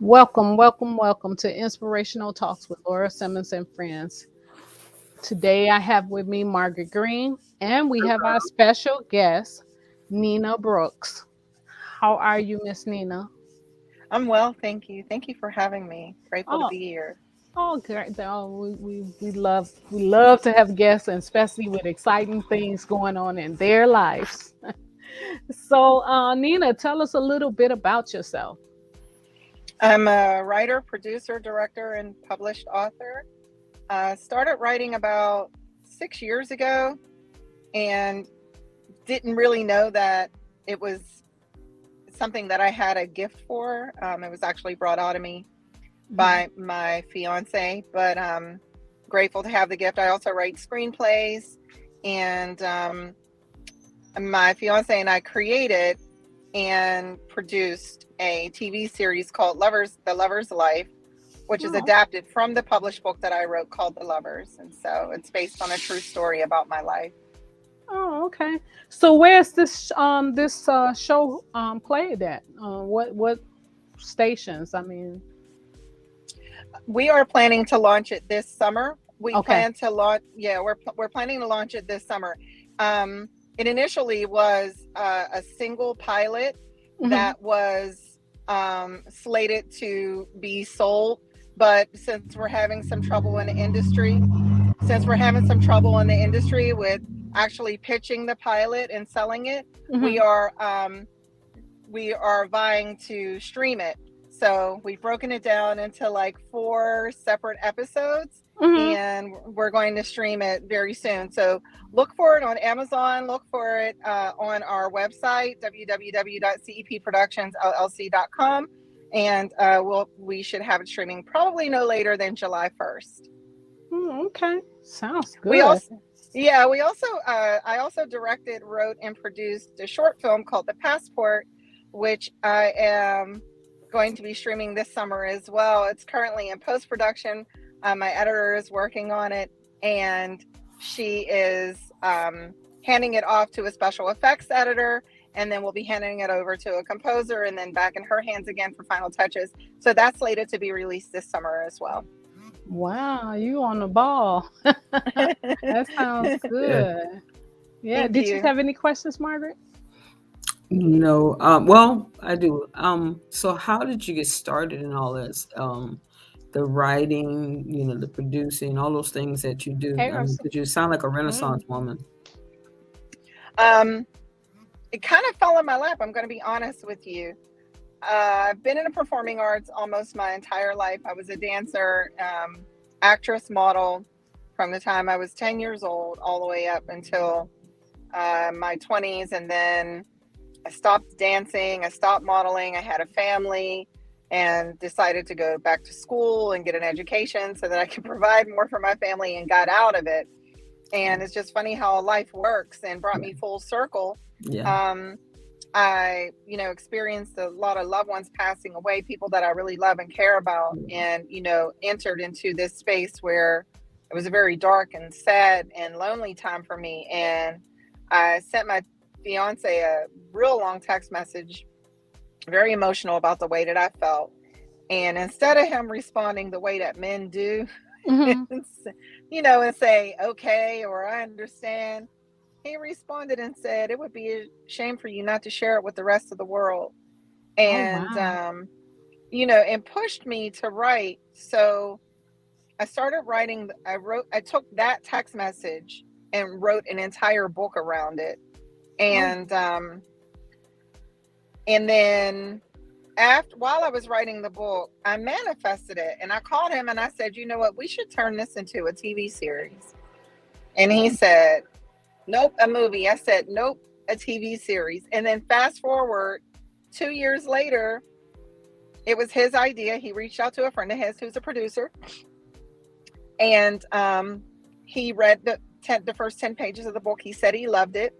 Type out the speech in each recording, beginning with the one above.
Welcome, welcome, welcome to Inspirational Talks with Laura Simmons and friends. Today I have with me Margaret Green and we have our special guest, Nina Brooks. How are you, Miss Nina? I'm well, thank you. Thank you for having me. Grateful to Oh, be here. oh, great. Oh, we love to have guests, and especially with exciting things going on in their lives. So, Nina, tell us a little bit about yourself. I'm a writer, producer, director, and published author. Started writing about 6 years ago and didn't really know that it was something that I had a gift for. It was actually brought out of me Mhm. by my fiance, but grateful to have the gift. I also write screenplays, and my fiance and I created and produced a TV series called The Lover's Life, which is Oh, adapted from the published book that I wrote called The Lovers. And so it's based on a true story about my life. oh, okay. So, where's this show played at? What stations? I mean, We are planning to launch it this summer. We okay. plan to launch, yeah, we're planning to launch it this summer. Um, it initially was a single pilot Hmm. that was slated to be sold, but since we're having some trouble in the industry with actually pitching the pilot and selling it, we Hmm. are vying to stream it. So we've broken it down into like 4 separate episodes, Hmm. and we're going to stream it very soon. So look for it on Amazon, look for it on our website, www.cepproductionsllc.com. And we should have it streaming probably no later than July 1st. Okay. Sounds We good. also, yeah, I also directed, wrote, and produced a short film called The Passport, which I am going to be streaming this summer as well. It's currently in post production. My editor is working on it, and she is handing it off to a special effects editor, and then we'll be handing it over to a composer, and then back in her hands again for final touches. So that's slated to be released this summer as well. Wow, you on the ball. That sounds Yeah. good. Yeah. Thank Did you you. have any questions, Margaret? No. Well, I do. So how did you get started in all this? The writing, the producing, all those things that you do. Hey, I mean, Ursa. because you sound like a Mm. Renaissance woman. Um, it kind of fell in my lap. I'm going to be honest with you. I've been in the performing arts almost my entire life. I was a dancer, actress, model from the time I was 10 years old all the way up until my 20s. And then I stopped dancing, I stopped modeling, I had a family, and decided to go back to school and get an education so that I could provide more for my family, and got out of it. And it's just funny how life works and brought me full circle. Yeah. Um, I, experienced a lot of loved ones passing away, people that I really love and care about, and, entered into this space where it was a very dark and sad and lonely time for me. And I sent my fiance a real long text message, very emotional about the way that I felt. And instead of him responding the way that men do, Hmm. and say, okay, or I understand, he responded and said, it would be a shame for you not to share it with the rest of the world. Oh, And, wow. and pushed me to write. So I started writing. I took that text message and wrote an entire book around it. Oh, And then while I was writing the book, I manifested it, and I called him and I said, you know what, we should turn this into a TV series. And he said, nope, a movie. I said, nope, a TV series. And then fast forward 2 years later, it was his idea. He reached out to a friend of his who's a producer, and he read the first 10 pages of the book. He said he loved it.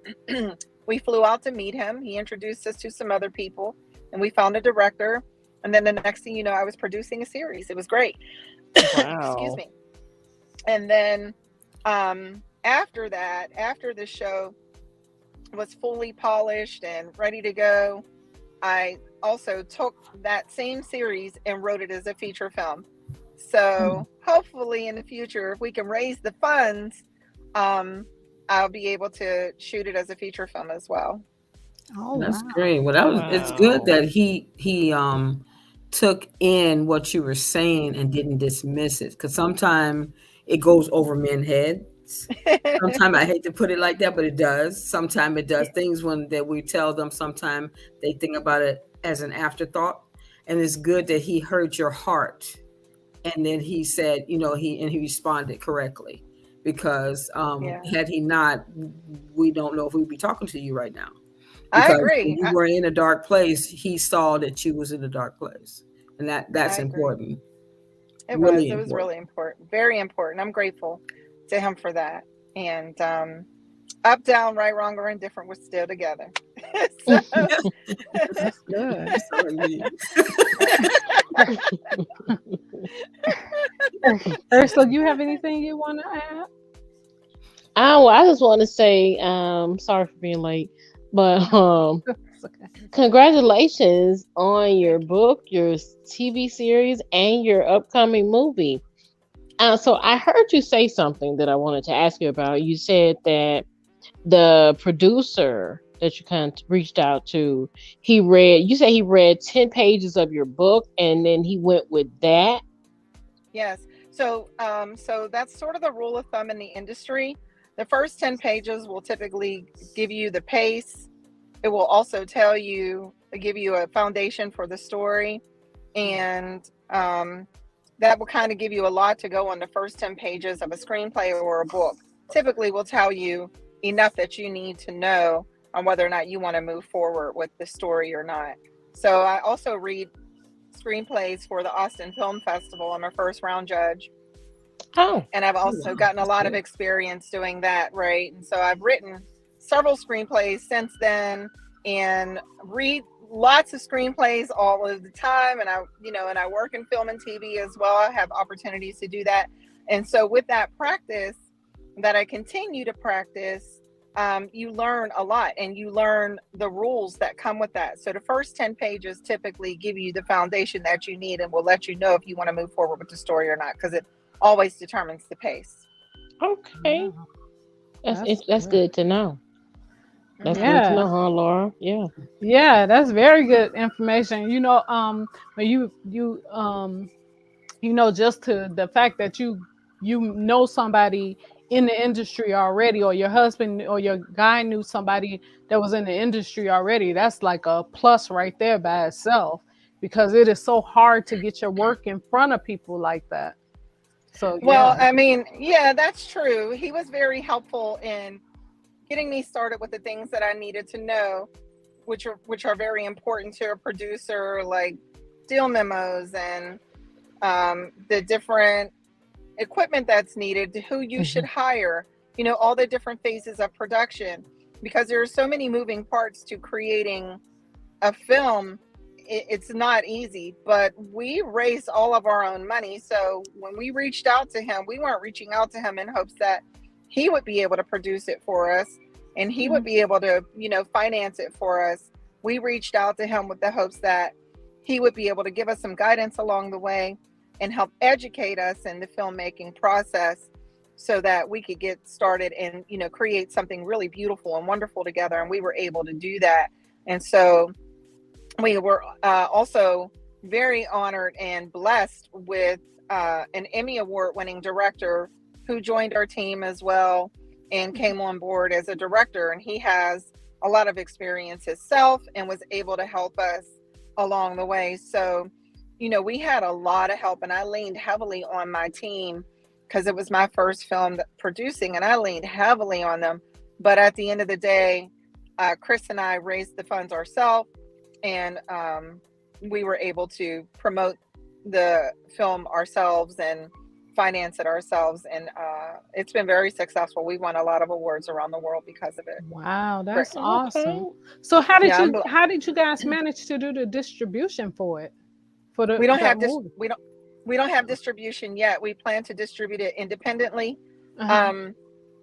We flew out to meet him. He introduced us to some other people, and we found a director. And then the next thing you know, I was producing a series. It was great. Excuse wow. me. And then after that, after the show was fully polished and ready to go, I also took that same series and wrote it as a feature film. So hopefully in the future, if we can raise the funds, I'll be able to shoot it as a feature film as well. Oh That's wow. great. Well, it's good Wow. that he took in what you were saying and didn't dismiss it. Because sometimes it goes over men's heads. Sometimes I hate to put it like that, but it does. Sometimes it does. Things when that we tell them, sometimes they think about it as an afterthought. And it's good that he heard your heart, and then he said, he responded correctly. Because Yeah, had he not, we don't know if we'd be talking to you right now. I Because when agree. you were in a dark place, he saw that you was in a dark place, and that's I agree. important, It was. really It was important. really important. Very important. I'm grateful to him for that. And up, down, right, wrong, or indifferent, we're still together. So, That's good. So indeed. Ursula, do you have anything you want to add? Oh, I just want to say, sorry for being late, but It's okay. congratulations on your thank you. book, your TV series, and your upcoming movie. So I heard you say something that I wanted to ask you about. You said that the producer that you kind of reached out to, you said he read 10 pages of your book and then he went with that. Yes. So that's sort of the rule of thumb in the industry. The first 10 pages will typically give you the pace. It will also give you a foundation for the story. And that will kind of give you a lot to go on the first 10 pages of a screenplay or a book. Typically will tell you enough that you need to know on whether or not you want to move forward with the story or not. So I also read screenplays for the Austin Film Festival. I'm a first round judge. Oh, And I've Oh, also wow, gotten a that's lot of good. experience doing that, right? And so I've written several screenplays since then and read lots of screenplays all of the time. And I work in film and TV as well. I have opportunities to do that. And so with that practice that I continue to practice, you learn a lot and you learn the rules that come with that. So the first 10 pages typically give you the foundation that you need and will let you know if you want to move forward with the story or not, because it always determines the pace. okay. Wow. That's That's that's good. good to know. That's Hmm. good to Yeah. know, huh, Laura? Yeah. Yeah, that's very good information. When just to the fact that you know somebody in the industry already, or your husband or your guy knew somebody that was in the industry already, that's like a plus right there by itself, because it is so hard to get your work in front of people like that. So Well, yeah. I mean, yeah, that's true. He was very helpful in getting me started with the things that I needed to know, which are very important to a producer, like deal memos and the different equipment that's needed, who you should Hmm. hire, all the different phases of production, because there are so many moving parts to creating a film. It's not easy, but we raised all of our own money. So when we reached out to him, we weren't reaching out to him in hopes that he would be able to produce it for us and he would Mhm. be able to, finance it for us. We reached out to him with the hopes that he would be able to give us some guidance along the way and help educate us in the filmmaking process so that we could get started and, create something really beautiful and wonderful together. And we were able to do that. And so we were also very honored and blessed with an Emmy Award winning director who joined our team as well and came on board as a director. And he has a lot of experience himself and was able to help us along the way. So, we had a lot of help, and I leaned heavily on my team because it was my first film producing, and I leaned heavily on them. But at the end of the day, Chris and I raised the funds ourselves, and we were able to promote the film ourselves and finance it ourselves, and it's been very successful. We won a lot of awards around the world because of it. Wow, Great. that's awesome. Okay. So Yeah, how did you guys manage to do the distribution for it? For we don't the have this. movie? We don't have distribution yet. We plan to distribute it independently. Uh-huh. Um,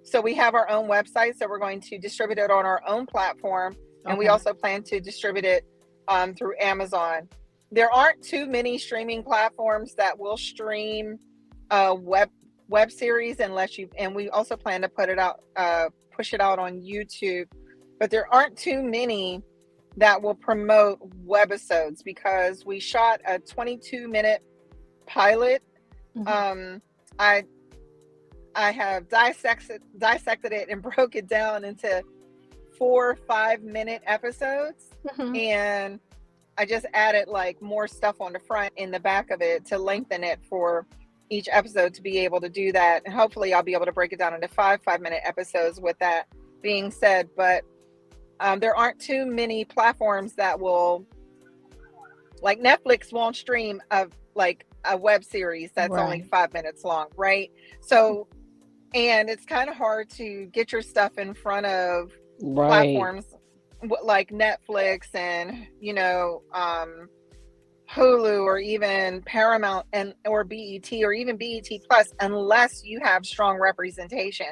so we have our own website, so we're going to distribute it on our own platform, and we Okay. also plan to distribute it through Amazon. There aren't too many streaming platforms that will stream web series unless you, and we also plan to push it out on YouTube, but there aren't too many that will promote webisodes because we shot a 22-minute pilot. I have dissected it and broke it down into 4 5-minute episodes, and I just added like more stuff on the front and the back of it to lengthen it for each episode to be able to do that. And hopefully I'll be able to break it down into 5-minute episodes with that being said. But there aren't too many platforms that will, like Netflix won't stream a web series that's only 5 minutes long, right? So, and it's kind of hard to get your stuff in front of platforms like Netflix and, you know, Hulu or even Paramount or BET or even BET Plus, unless you have strong representation.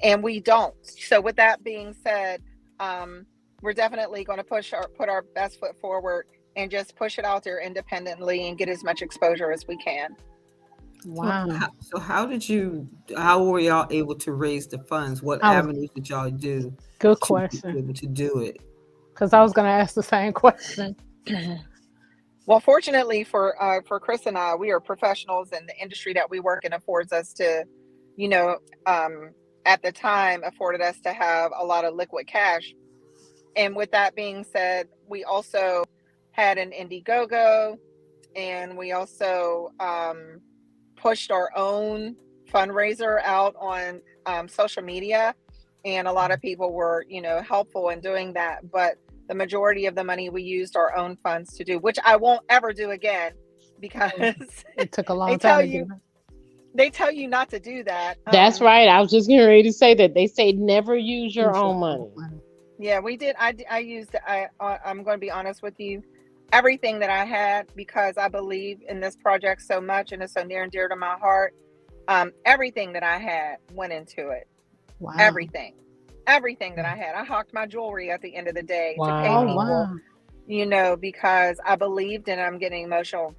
And we don't. So with that being said, we're definitely going to put our best foot forward and just push it out there independently and get as much exposure as we can. Wow. So how were y'all able to raise the funds? What avenues did y'all do? Good question. To be able to do it? Because I was going to ask the same question. Well, fortunately for Chris and I, we are professionals, and the industry that we work in affords us to, you know, at the time afforded us to have a lot of liquid cash. And with that being said, we also had an Indiegogo, and we also pushed our own fundraiser out on social media, and a lot of people were, you know, helpful in doing that. But the majority of the money we used our own funds to do, which I won't ever do again, because it took a long time. They tell you not to do that. That's right. I was just getting ready to say that. They say never use your own money. Yeah, we did. I used, I'm going to be honest with you, everything that I had, because I believe in this project so much and it's so near and dear to my heart. Everything that I had went into it. Wow. Everything that I had. I hawked my jewelry at the end of the day to pay people, you know, because I believed in it. I'm getting emotional.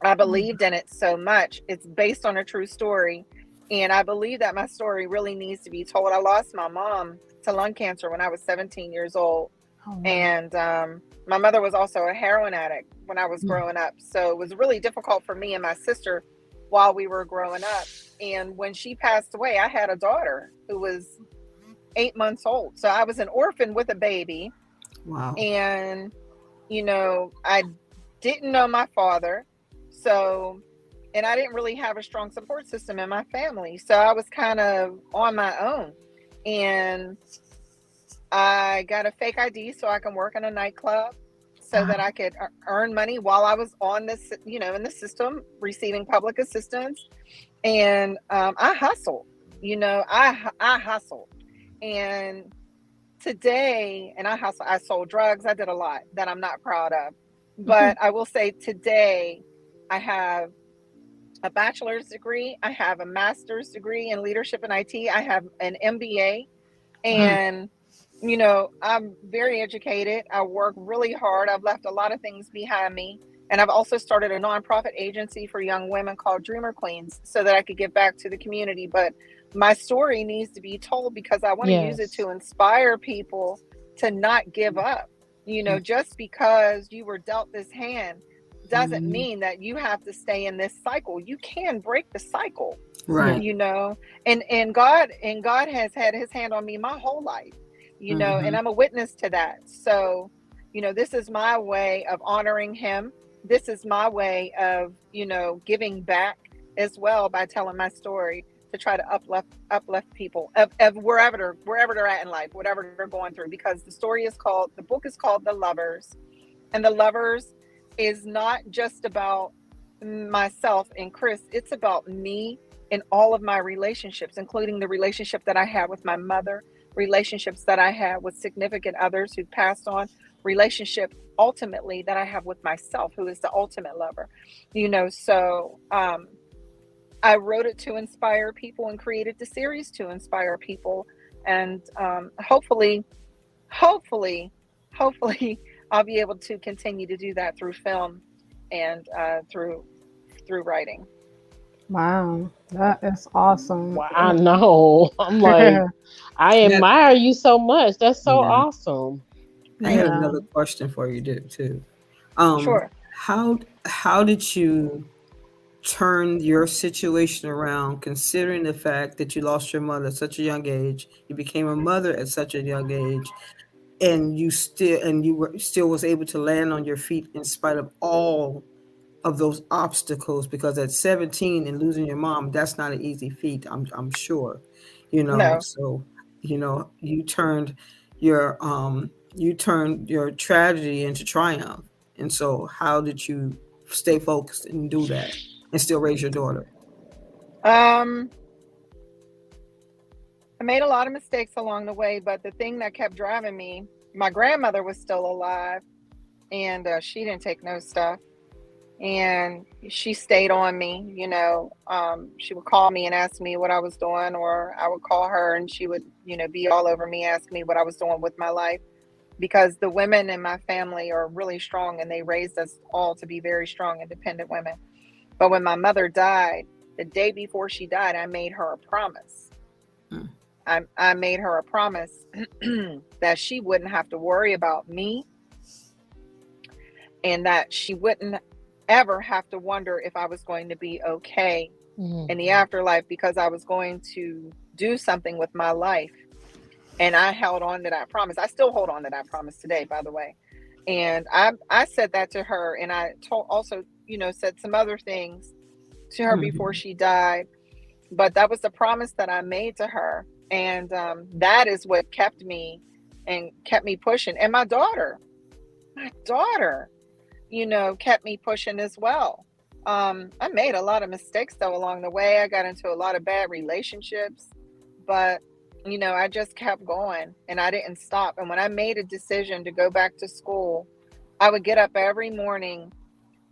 I believed in it so much. It's based on a true story. And I believe that my story really needs to be told. I lost my mom to lung cancer when I was 17 years old. And my mother was also a heroin addict when I was growing up. So it was really difficult for me and my sister while we were growing up. And when she passed away, I had a daughter who was 8 months old. So I was an orphan with a baby. Wow. And, you know, I didn't know my father. So, and I didn't really have a strong support system in my family. So I was kind of on my own. And I got a fake ID so I can work in a nightclub so that I could earn money while I was on this, you know, in the system, receiving public assistance. And I hustled, you know, I hustled. And today, and I sold drugs. I did a lot that I'm not proud of. But I will say today, I have a bachelor's degree. I have a master's degree in leadership and IT. I have an MBA. And, you know, I'm very educated. I work really hard. I've left a lot of things behind me. And I've also started a nonprofit agency for young women called Dreamer Queens so that I could give back to the community. But my story needs to be told because I want to use it to inspire people to not give up. You know, just because you were dealt this hand doesn't mean that you have to stay in this cycle. You can break the cycle, right? You know, and God has had his hand on me my whole life, you know, and I'm a witness to that. So, you know, this is my way of honoring him. This is my way of, you know, giving back as well by telling my story to try to uplift people of wherever they're at in life, whatever they're going through, because the book is called The Lovers, and The Lovers is not just about myself and Chris. It's about me and all of my relationships, including the relationship that I had with my mother, relationships that I had with significant others who passed on, relationship ultimately that I have with myself, who is the ultimate lover, you know. So I wrote it to inspire people and created the series to inspire people. And hopefully hopefully I'll be able to continue to do that through film and through writing. Wow, that is awesome. Wow, I know. I'm like, I Yeah, admire you so much. That's so yeah. awesome. I had Yeah. another question for you too. Um, Sure. how did you turn your situation around, considering the fact that you lost your mother at such a young age, you became a mother at such a young age, and you were still was able to land on your feet in spite of all of those obstacles, because at 17 and losing your mom, that's not an easy feat, I'm sure. No. So, you turned your tragedy into triumph. And so how did you stay focused and do that and still raise your daughter? Um, I made a lot of mistakes along the way, but the thing that kept driving me, my grandmother was still alive, and she didn't take no stuff. And she stayed on me, she would call me and ask me what I was doing, or I would call her and she would, be all over me, asking me what I was doing with my life. Because the women in my family are really strong and they raised us all to be very strong, independent women. But when my mother died, the day before she died, I made her a promise. Hmm. I made her a promise that she wouldn't have to worry about me, and that she wouldn't ever have to wonder if I was going to be okay in the afterlife, because I was going to do something with my life. And I held on to that promise. I still hold on to that promise today, by the way. And I said that to her, and I also, said some other things to her before she died. But that was the promise that I made to her. And that is what kept me pushing. And my daughter, kept me pushing as well. I made a lot of mistakes though along the way. I got into a lot of bad relationships, but I just kept going and I didn't stop. And when I made a decision to go back to school, I would get up every morning,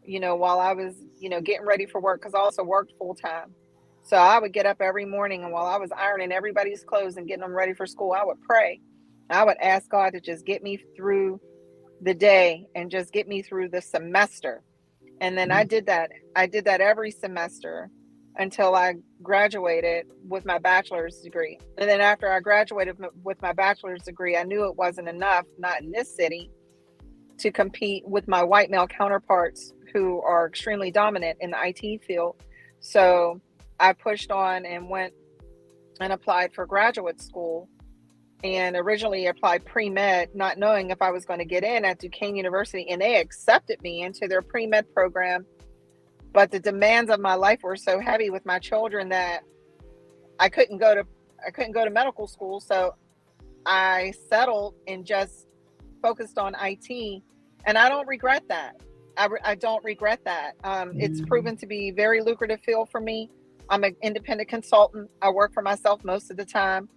while I was, getting ready for work, because I also worked full time. So I would get up every morning, and while I was ironing everybody's clothes and getting them ready for school, I would pray. I would ask God to just get me through the day and just get me through the semester. And then I did that every semester until I graduated with my bachelor's degree. And then after I graduated with my bachelor's degree, I knew it wasn't enough, not in this city, to compete with my white male counterparts who are extremely dominant in the IT field. So I pushed on and went and applied for graduate school, and originally applied pre-med, not knowing if I was going to get in at Duquesne University, and they accepted me into their pre-med program. But the demands of my life were so heavy with my children that I couldn't go to medical school. So I settled and just focused on IT, and I don't regret that. I don't regret that. It's proven to be a very lucrative field for me. I'm an independent consultant. I work for myself most of the time,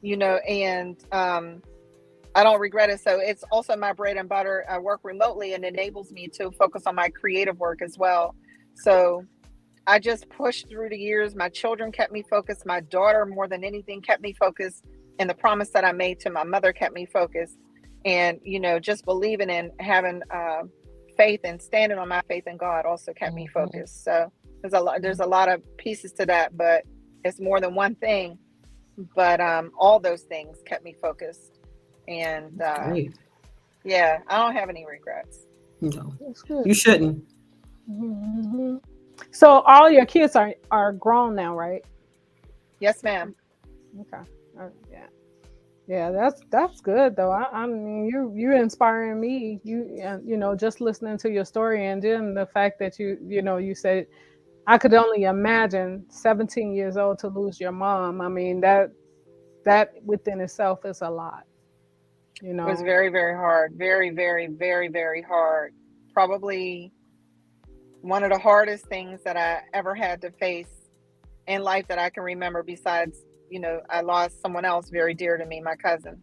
and I don't regret it. So it's also my bread and butter. I work remotely and enables me to focus on my creative work as well. So I just pushed through the years. My children kept me focused. My daughter, more than anything, kept me focused. And the promise that I made to my mother kept me focused. And, just believing in having faith and standing on my faith in God also kept me focused. So there's a lot of pieces to that, but it's more than one thing. But all those things kept me focused. And yeah, I don't have any regrets. No, you shouldn't. Mm-hmm. So all your kids are grown now, right? Yes, ma'am. Okay. Yeah. That's good though. I mean, you're inspiring me. Just listening to your story, and then the fact that you said, I could only imagine 17 years old to lose your mom. I mean, that within itself is a lot. It was very, very hard. Very, very, very, very hard. Probably one of the hardest things that I ever had to face in life that I can remember, besides, I lost someone else very dear to me, my cousin,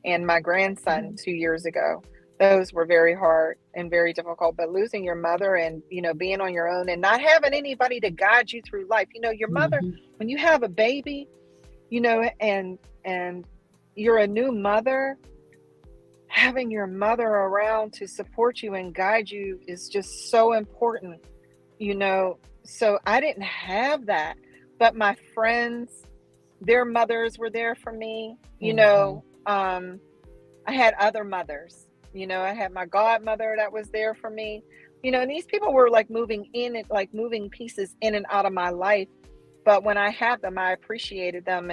and my grandson 2 years ago. Those were very hard and very difficult. But losing your mother and, being on your own and not having anybody to guide you through life, your mother, when you have a baby, and you're a new mother, having your mother around to support you and guide you is just so important, you know. So I didn't have that, but my friends, their mothers were there for me, you know. I had other mothers, you know. I had my godmother that was there for me, you know. And these people were like moving in and like moving pieces in and out of my life, but when I had them, I appreciated them,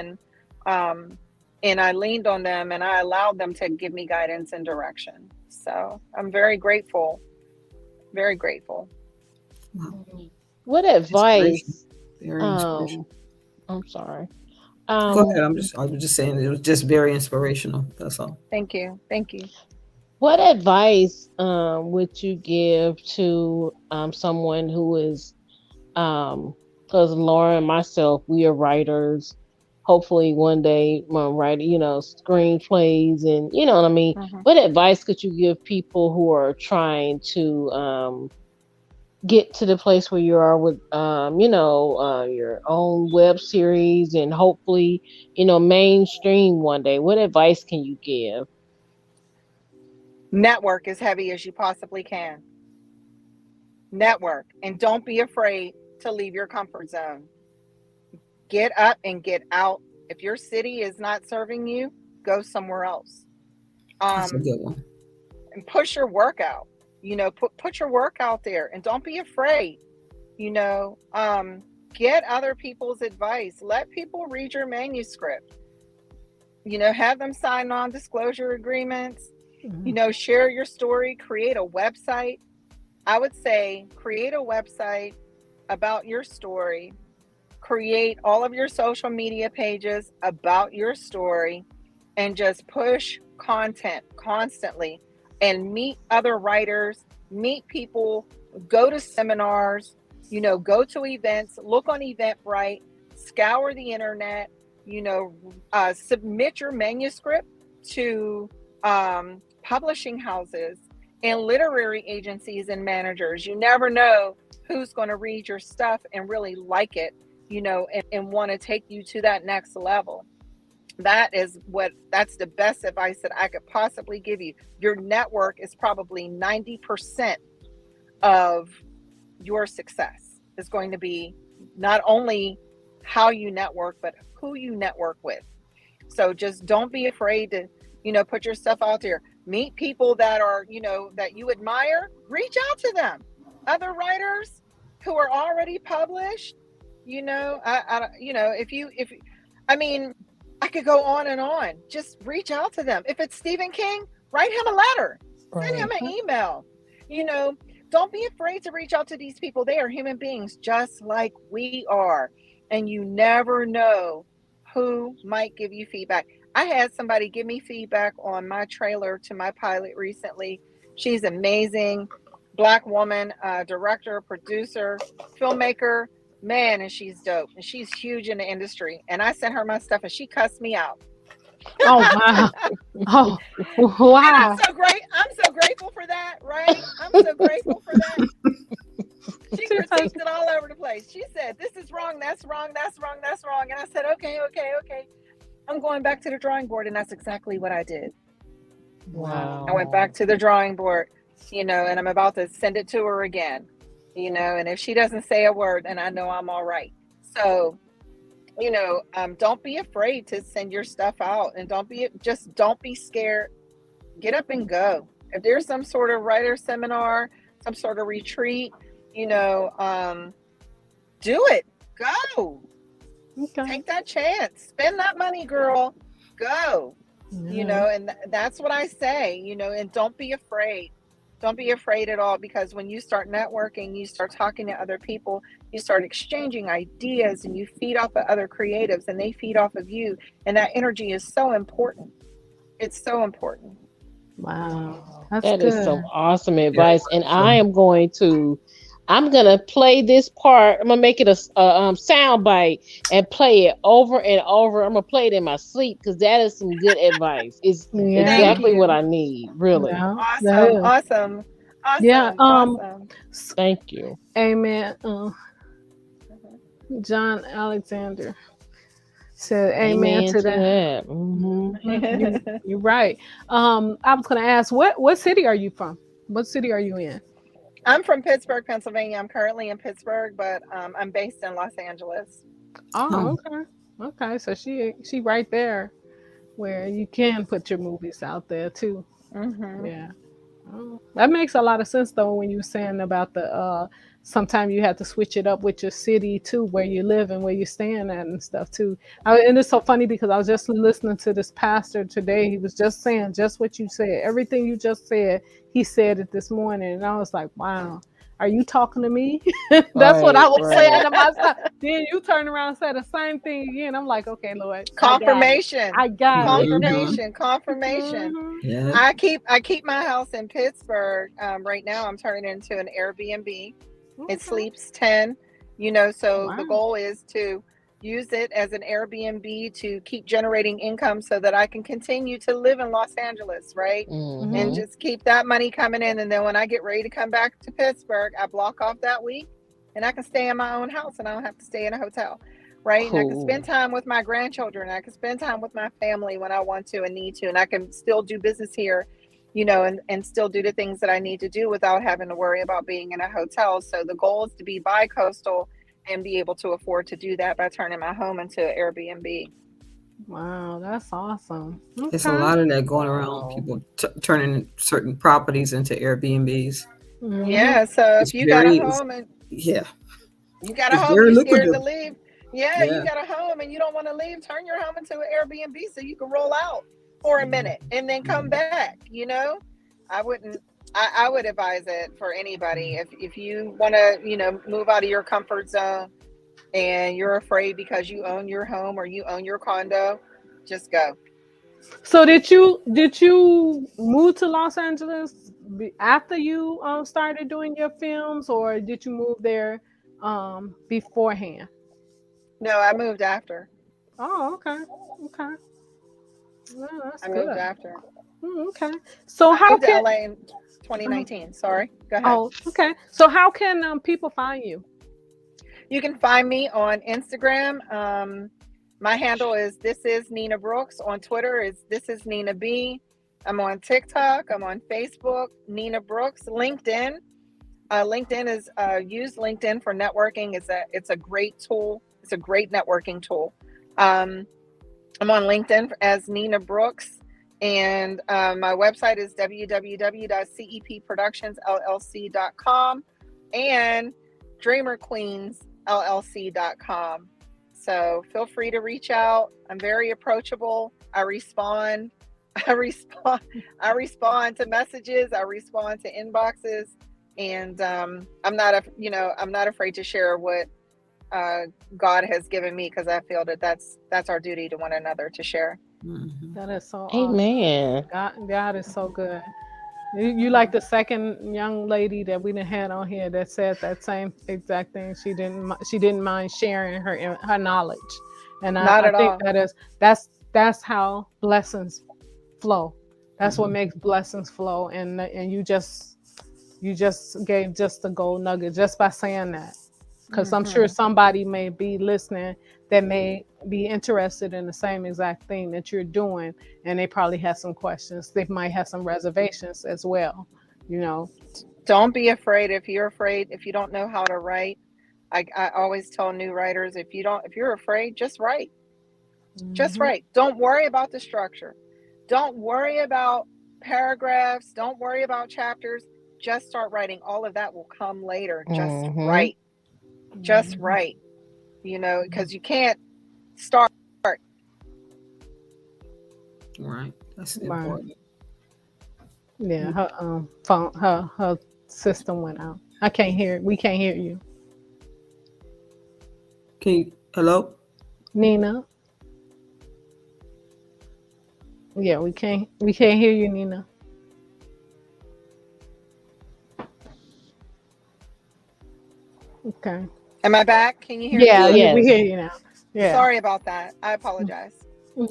and I leaned on them, and I allowed them to give me guidance and direction. So I'm very grateful, very grateful. Wow. What Inspiration. advice? Very inspirational. I'm sorry. Go ahead. I was just saying it was just very inspirational. That's all. Thank you. Thank you. What advice would you give to someone who is, because Laura and myself, we are writers. Hopefully one day write, you know, screenplays, and you know what I mean. What advice could you give people who are trying to get to the place where you are with you know, your own web series and hopefully, you know, mainstream one day? What advice can you give? Network as heavy as you possibly can. Network, and don't be afraid to leave your comfort zone. Get up and get out. If your city is not serving you, go somewhere else. That's a good one. And push your work out. You know, put your work out there, and don't be afraid. You know, get other people's advice. Let people read your manuscript. You know, have them sign non-disclosure agreements. You know, share your story, create a website. I would say create a website about your story, create all of your social media pages about your story, and just push content constantly, and meet other writers, meet people, go to seminars, you know, go to events, look on Eventbrite, scour the internet, you know, submit your manuscript to publishing houses and literary agencies and managers. You never know who's going to read your stuff and really like it, you know, and want to take you to that next level. That's the best advice that I could possibly give you. Your network is probably 90% of your success. Is going to be not only how you network, but who you network with. So just don't be afraid to, you know, put your stuff out there. Meet people that are, you know, that you admire. Reach out to them. Other writers who are already published. You know, I mean, I could go on and on. Just reach out to them. If it's Stephen King, write him a letter. Send him an email. You know, don't be afraid to reach out to these people. They are human beings just like we are. And you never know who might give you feedback. I had somebody give me feedback on my trailer to my pilot recently. She's amazing. Black woman, director, producer, filmmaker. Man, and she's dope. And she's huge in the industry. And I sent her my stuff and she cussed me out. Oh, wow. Oh, wow. I'm so grateful for that, right? I'm so grateful for that. She critiqued it all over the place. She said, this is wrong, that's wrong, that's wrong, that's wrong. And I said, okay. I'm going back to the drawing board. And that's exactly what I did. Wow. I went back to the drawing board, you know, and I'm about to send it to her again, you know, and if she doesn't say a word, then I know I'm all right. So, you know, don't be afraid to send your stuff out, and don't be scared. Get up and go. If there's some sort of writer seminar, some sort of retreat, you know, do it. Go. Okay. Take that chance. Spend that money, girl. Go. You know, and that's what I say, you know, and don't be afraid. Don't be afraid at all, because when you start networking, you start talking to other people, you start exchanging ideas, and you feed off of other creatives and they feed off of you. And that energy is so important. It's so important. Wow. That's That good. is some awesome advice. And I'm gonna play this part. I'm gonna make it a sound bite and play it over and over. I'm gonna play it in my sleep, because that is some good advice. It's exactly what I need. Really. Yeah, Awesome. Yeah. Awesome. Thank you. Amen. John Alexander So amen to that. You're right. I was going to ask, what city are you from? What city are you in? I'm from Pittsburgh, Pennsylvania. I'm currently in Pittsburgh, but I'm based in Los Angeles. Oh, okay. Okay. So she right there where you can put your movies out there too. Mm-hmm. Yeah. Oh, that makes a lot of sense though when you were saying about the sometimes you have to switch it up with your city too, where you live and where you're staying at and stuff too. And it's so funny because I was just listening to this pastor today. He was just saying just what you said. Everything you just said, he said it this morning. And I was like, wow, are you talking to me? That's what I was saying to myself. Then you turn around and say the same thing again. I'm like, okay, Lord, Confirmation. I got it. Confirmation. Mhm. Yeah. I keep my house in Pittsburgh. Right now I'm turning it into an Airbnb. Okay. It sleeps 10, so Wow. the goal is to use it as an Airbnb to keep generating income so that I can continue to live in Los Angeles, right? And just keep that money coming in. And then when I get ready to come back to Pittsburgh, I block off that week and I can stay in my own house and I don't have to stay in a hotel, right? Cool. And I can spend time with my grandchildren. I can spend time with my family when I want to and need to. And I can still do business here, and still do the things that I need to do without having to worry about being in a hotel. So the goal is to be bi-coastal and be able to afford to do that by turning my home into Airbnb. Wow, that's awesome. There's a lot of that going around. People turning certain properties into Airbnbs. Yeah. So It's if you got a very, home and yeah, you got a it's home, very you're scared to lucrative. leave. Yeah, you got a home and you don't want to leave. Turn your home into an Airbnb so you can roll out for a minute and then come back. I would advise it for anybody. If you want to, move out of your comfort zone and you're afraid because you own your home or you own your condo, just go. So did you move to Los Angeles after you started doing your films, or did you move there beforehand? No, I moved after. Oh, okay, okay. Well, that's I moved good. after. Okay. So I how moved to can LA in 2019. Sorry, go ahead. oh okay. So how can people find you? You can find me on Instagram. My handle is This Is Nina Brooks. On Twitter is This Is Nina B. I'm on TikTok. I'm on Facebook. Nina Brooks. LinkedIn. LinkedIn is use LinkedIn for networking. It's a great tool. It's a great networking tool. I'm on LinkedIn as Nina Brooks, and my website is www.cepproductionsllc.com and dreamerqueensllc.com. So feel free to reach out. I'm very approachable. I respond to messages. I respond to inboxes, and I'm not afraid to share what God has given me, because I feel that that's our duty to one another to share. That is so awesome. Amen. God is so good. You like the second young lady that we done had on here that said that same exact thing. She didn't mind sharing her knowledge, and Not I at think all. that's how blessings flow. That's what makes blessings flow, and you just gave just a gold nugget just by saying that, because I'm sure somebody may be listening that may be interested in the same exact thing that you're doing, and they probably have some questions. They might have some reservations as well. Don't be afraid. If you don't know how to write, I always tell new writers, if you're afraid, just write. Just write. Don't worry about the structure. Don't worry about paragraphs. Don't worry about chapters. Just start writing. All of that will come later. Just write. Just write. Because you can't start. Right. That's important. Yeah, her phone, her system went out. I can't hear. We can't hear you, Hello, Nina. Yeah, we can't hear you, Nina. Okay. Am I back? Can you hear Yeah, me? we Yes. hear you now. Yeah. Sorry about that. I apologize. We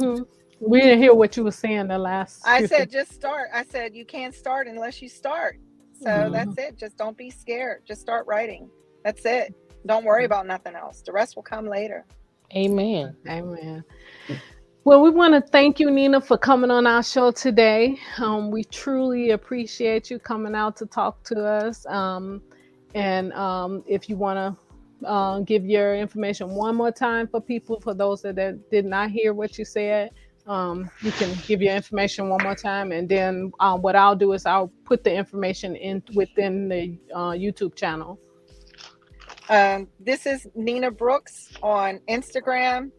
didn't hear what you were saying the last. I said just start. I said you can't start unless you start. So that's it. Just don't be scared. Just start writing. That's it. Don't worry about nothing else. The rest will come later. Amen. Amen. Well, we want to thank you, Nina, for coming on our show today. We truly appreciate you coming out to talk to us. And if you want to give your information one more time for people, for those that did not hear what you said, you can give your information one more time. And then what I'll do is I'll put the information in within the YouTube channel. This is Nina Brooks on Instagram.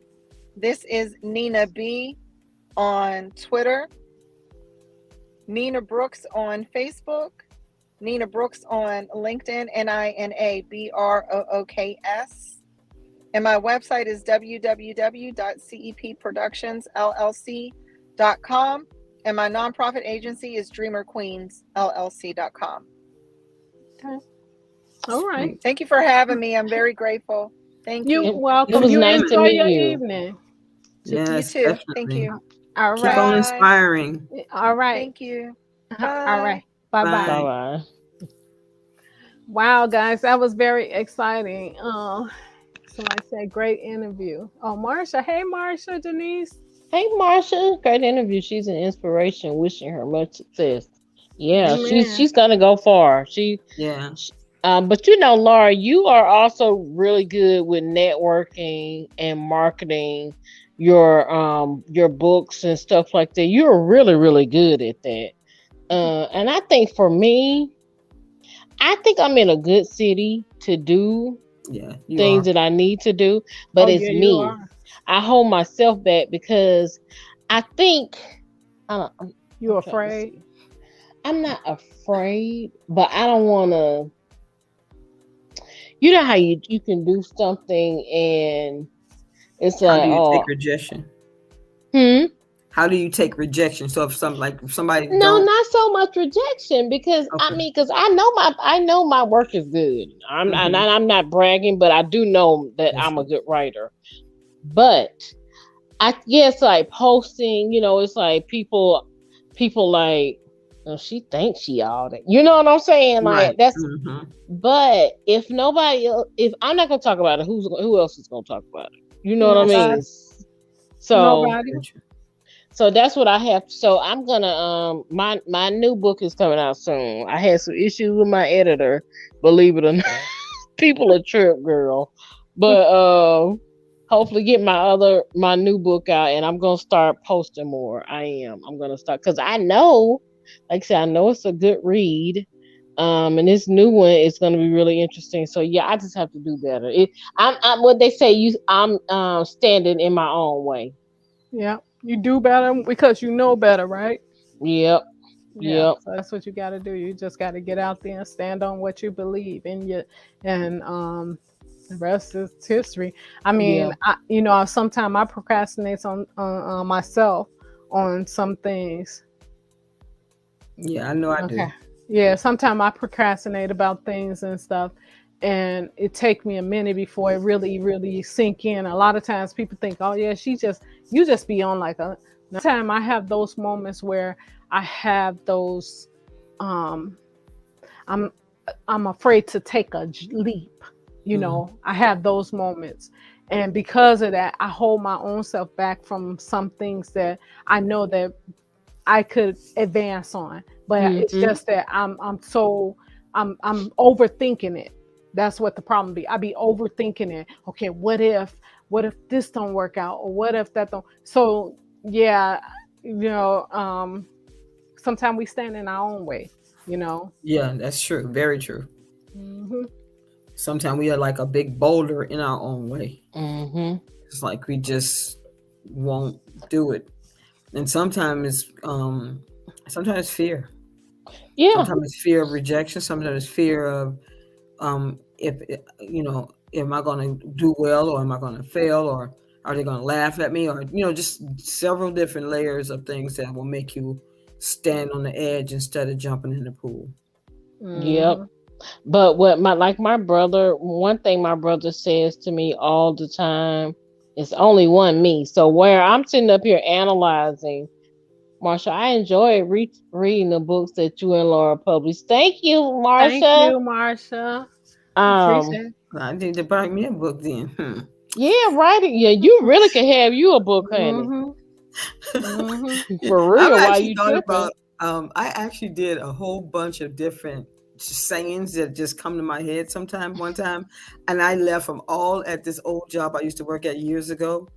This is Nina B on Twitter. Nina Brooks on Facebook. Nina Brooks on LinkedIn, NinaBrooks. And my website is www.cepproductionsllc.com. And my nonprofit agency is dreamerqueensllc.com. Okay. All right. Thank you for having me. I'm very grateful. Thank you. You're welcome. It was You nice to enjoy meet your you. evening. Yes, You too. definitely. Thank you. All Keep right. on Bye. inspiring. All right. Thank you. All right. Bye Bye. bye. Bye bye. Wow, guys, that was very exciting. Somebody said great interview. Oh, Marsha. Hey, Marsha, Denise. Hey, Marsha. Great interview. She's an inspiration. Wishing her much success. Yeah, Amen. she's gonna go far. Yeah. But you know, Laura, you are also really good with networking and marketing your books and stuff like that. You're really, really good at that. And I think for me, I think I'm in a good city to do Yeah. You things are. that I need to do, but Oh, it's yeah, you me. are. I hold myself back because I think You I'm trying to afraid? see. I'm not afraid, but I don't want to. You know how you can do something and it's How like, do you take oh, rejection? hmm. How do you take rejection? So if somebody No, don't, not so much rejection because I okay. mean, because I know my work is good. Mhm. I'm not bragging, but I do know that That's I'm a right. good writer. But it's like posting. You know, it's like people like, oh, she thinks she all that. You know what I'm saying? Right. Like that's. Mhm. But if nobody else, if I'm not gonna talk about it, who else is gonna talk about it? You know what I That's Nobody. mean? true. So Nobody. Very true. so that's what I have. So I'm gonna my new book is coming out soon. I had some issues with my editor, believe it or not. People a trip, girl. But hopefully get my new book out and I'm gonna start posting more. I'm gonna start because I know, like I said, I know it's a good read. And this new one is going to be really interesting. So yeah, I just have to do better. I'm what they say. I'm standing in my own way. Yeah. You do better because you know better, right? Yep, Yeah. yep, So that's what you got to do. You just got to get out there and stand on what you believe in. And the rest is history. I mean, yeah. sometimes I procrastinate on myself on some things. Yeah, I know I do. Okay. Yeah, sometimes I procrastinate about things and stuff, and it take me a minute before it really, really sink in. A lot of times people think, "Oh yeah, you just be on like a." Time I have those moments where I have those, um, I'm I'm afraid to take a leap. Mhm. I have those moments, and because of that, I hold my own self back from some things that I know that I could advance on. But it's Hmm. just that I'm overthinking it. That's what the problem be. I be overthinking it. Okay, what if this don't work out, or what if that don't? So yeah, sometimes we stand in our own way. You know. Yeah, that's true. Very true. Hmm. Sometimes we are like a big boulder in our own way. Hmm. It's like we just won't do it. And sometimes fear. Yeah, Sometimes it's fear of rejection. Sometimes it's fear of if am I going to do well, or am I going to fail, or are they going to laugh at me, or just several different layers of things that will make you stand on the edge instead of jumping in the pool. yep. Hmm. But my brother, one thing my brother says to me all the time, it's only one me. So where I'm sitting up here analyzing, Marsha, I enjoy reading the books that you and Laura published. Thank you, Thank Marsha. you, Marsha. Um, Appreciate it. I need to buy me a book then. Yeah, writing. Yeah, you really can have you a book, honey. Mm-hmm. Mm-hmm. For I've real, why actually you thought tripping? about. I actually did a whole bunch of different sayings that just come to my head. Sometime, one time, and I left them all at this old job I used to work at years ago.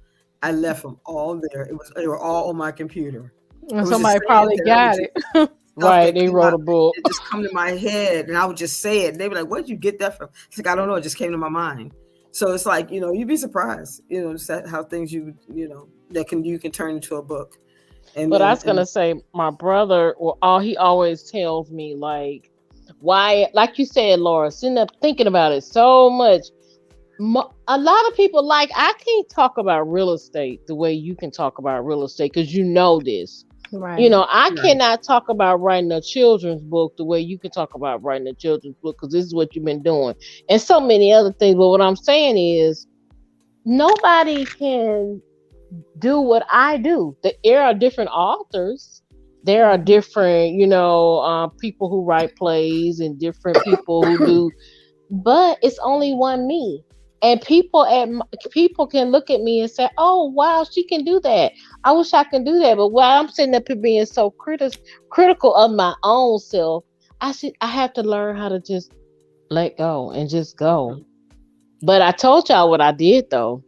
I left them all there. They were all on my computer. It And was just somebody sayings probably that I would got just it. stuff Right, that they came wrote out. a book. It just come to my head, and I would just say it. And they were like, "Where'd you get that from?" It's like I don't know. It just came to my mind. So it's like you'd be surprised. Just how things that you can turn into a book. And But I then was and gonna say, my brother, well, all he always tells me, like, why, like you said, Laura, sitting up thinking about it so much. A lot of people, like, I can't talk about real estate the way you can talk about real estate because you know this. Right. I right. cannot talk about writing a children's book the way you can talk about writing a children's book because this is what you've been doing, and so many other things. But what I'm saying is, nobody can do what I do. There are different authors. There are different, people who write plays and different people who do, but it's only one me. And people can look at me and say, "Oh, wow, she can do that. I wish I can do that." But while I'm sitting up here being so critical of my own self, I have to learn how to just let go and just go. But I told y'all what I did though.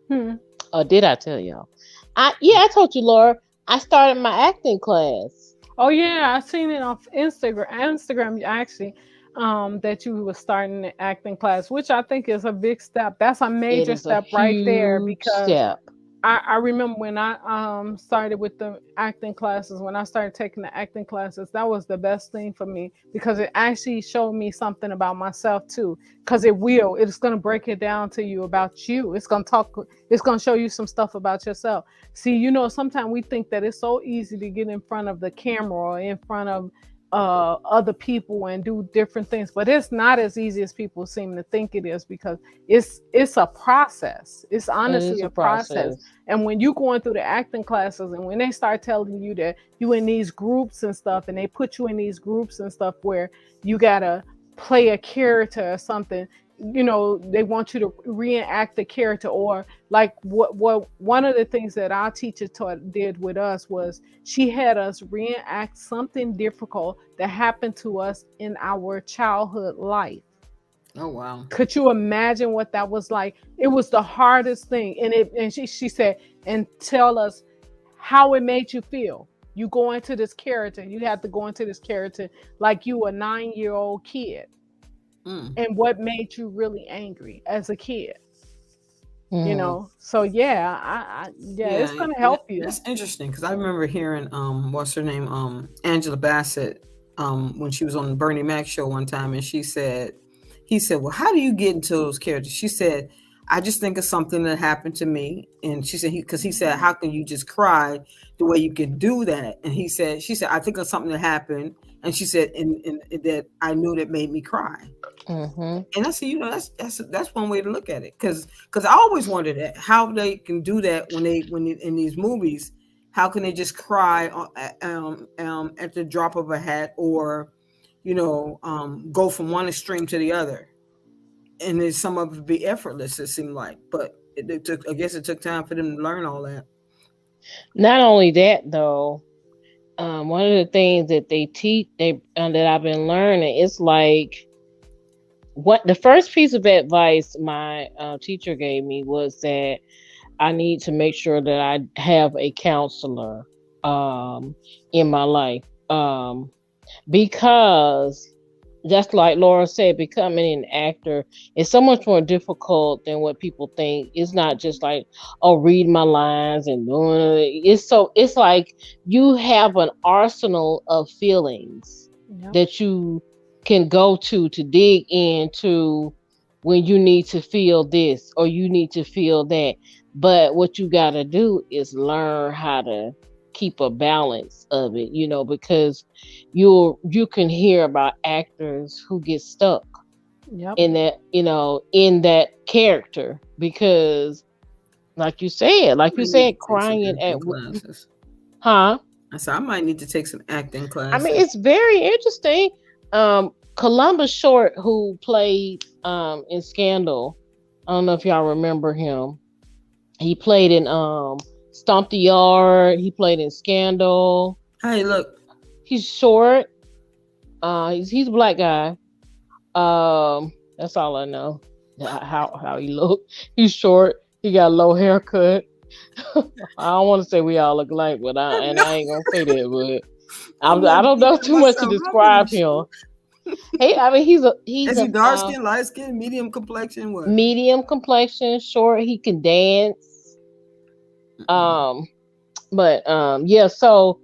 Hmm. Or did I tell y'all? I told you, Laura. I started my acting class. Oh yeah, I seen it on Instagram. Instagram actually, that you were starting the acting class, which I think is a big step. That's a It major is a step right there huge because step. I remember when I started with the acting classes, when I started taking the acting classes, that was the best thing for me because it actually showed me something about myself too. Because it's gonna break it down to you about you. It's gonna show you some stuff about yourself. See, sometimes we think that it's so easy to get in front of the camera or in front of other people and do different things, but it's not as easy as people seem to think it is because it's a process. It's It honestly is a a process. process. And when you going through the acting classes and when they start telling you that you in these groups and stuff, and they put you in these groups and stuff where you gotta play a character or something, they want you to reenact the character, or like what one of the things that our teacher did with us was she had us reenact something difficult that happened to us in our childhood life. Oh wow. Could you imagine what that was like? It was the hardest thing. And she said, and tell us how it made you feel. You go into this character, you have to go into this character like you a 9-year-old kid. Mm. And what made you really angry as a kid. Mm. So yeah, yeah, it's Yeah, gonna help you. that's interesting because I remember hearing what's her name, Angela Bassett, when she was on the Bernie Mac show one time, and he said, "Well, how do you get into those characters?" She said, "I just think of something that happened to me," and she said, because he said, "How can you just cry the way you can do that?" And she said, "I think of something that happened," and she said, "And that I knew that made me cry." Mm-hmm. And I see, that's one way to look at it, because I always wondered how they can do that when in these movies, how can they just cry at the drop of a hat, or go from one extreme to the other, and then some of it be effortless. It seemed like, but it took. I guess it took time for them to learn all that. Not only that, though, one of the things that they teach, that I've been learning, it's like what the first piece of advice my teacher gave me was that I need to make sure that I have a counselor in my life, because just like Laura said, becoming an actor is so much more difficult than what people think. It's not just like, oh, read my lines and doing it. It's like you have an arsenal of feelings Yep. that you can go to dig into when you need to feel this or you need to feel that. But what you got to do is learn how to keep a balance of it, because you can hear about actors who get stuck Yep. in that character because I might need to take some crying acting classes. huh. I said I might need to take some acting I mean, classes. it's very interesting. Columbus Short, who played in Scandal, I don't know if y'all remember him. He played in Stomp the Yard. He played in Scandal. Hey, look. He's short. He's a black guy. That's all I know. How he looked. He's short. He got a low haircut. I don't want to say we all look alike, but I ain't gonna say that. But I don't know too much to describe him. Hey, I mean, is he dark skin, light skin, medium complexion? What? Medium complexion, short. He can dance. But yeah. So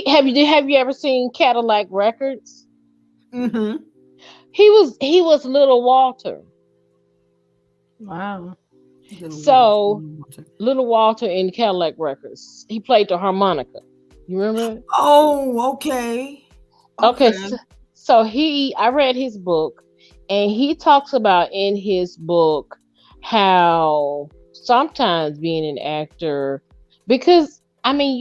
have you ever seen Cadillac Records? Mm-hmm. He was Little Walter. Wow. So Little Walter in Cadillac Records. He played the harmonica. You remember it? Oh, okay. Okay. So I read his book, and he talks about in his book how sometimes being an actor, because I mean,